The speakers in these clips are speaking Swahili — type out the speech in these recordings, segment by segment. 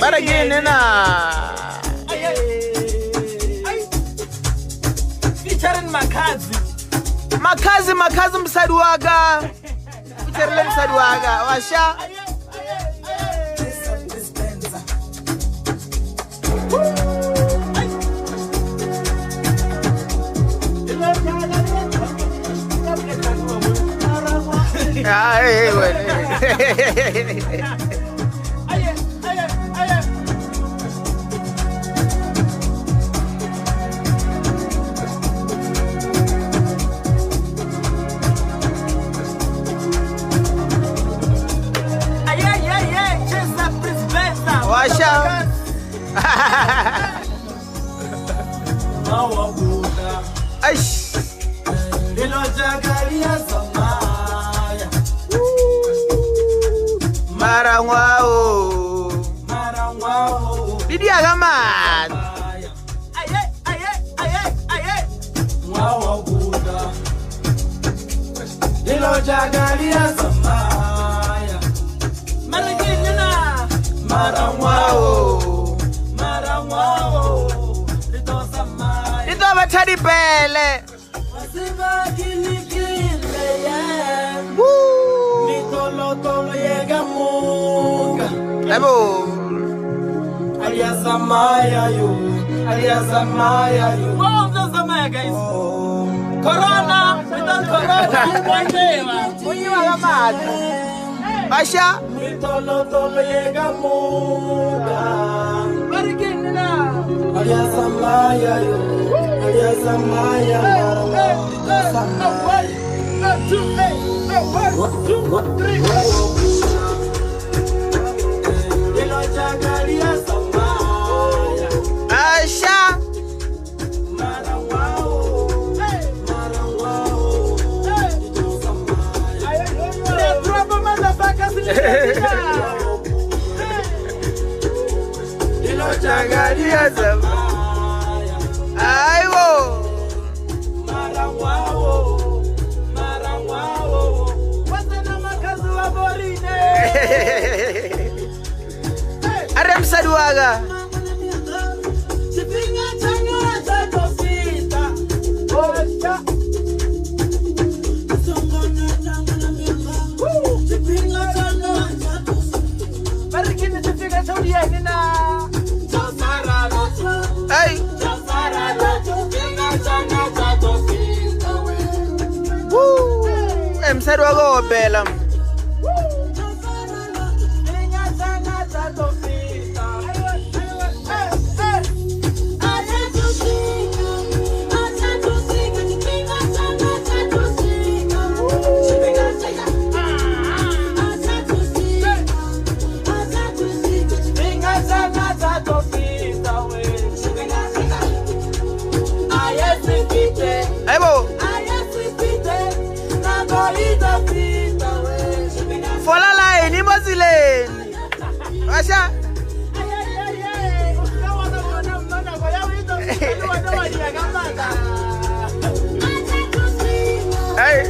Baragini na. Featuring Makazi. Makazi msaduaga. Featuring msaduaga. Washa. Washa. Aish. Marangwao. Didi agaman. Ito batadi pele. Ebo. Aliazamaya yo. Wow, that's Zamaya, guys. Corona, without Corona, When you are mad. Asha. Aliazamaya yo. Asha. Chagaria Zamaya. Aiwo. Marangwao. Wasana Makazi wa Borine. Arem saduaga. Hey. Woo. Saduaga obelam. Ebo. Folala ni mozile. Asha. Hey.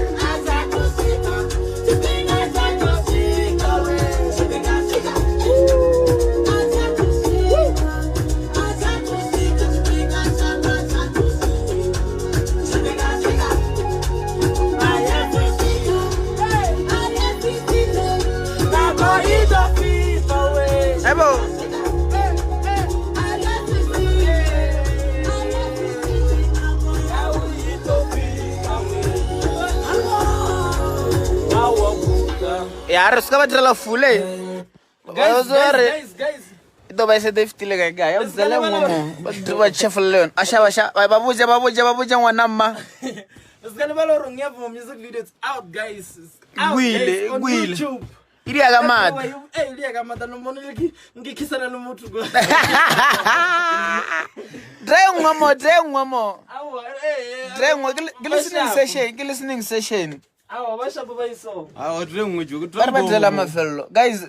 Ebo. Ya harus ka batrela fule. Guys. Ito ba sa deftile kay gaya? Zala mo. Ba chef leon. Asha babuja wanama. It's gonna be a long music video. It's out, guys. It's out, Gwile, guys, on gwile. YouTube. Iri agamad. Iri agamad no mono ngikisana no mutu go. Drengwamo. Listening session. Awa basha baba iso. Drengwe jugu. Barbadela mafello. Guys,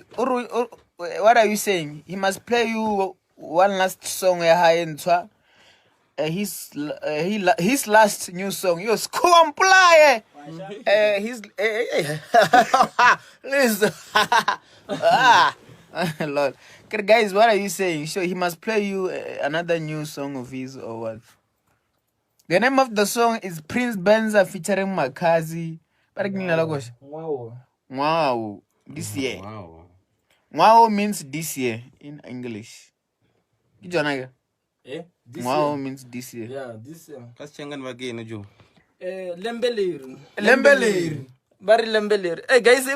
what are you saying? He must play you one last song ntwa. His last new song. You comply. Listen. Lord. Okay, guys, what are you saying? So he must play you another new song of his or what? The name of the song is Prince Benza featuring Makazi. Wow. This year. Wow means this year in English. This Wow year. means this year. Yeah, this year. Lembelir. Lembelir. Bari Lembelir. Hey guys,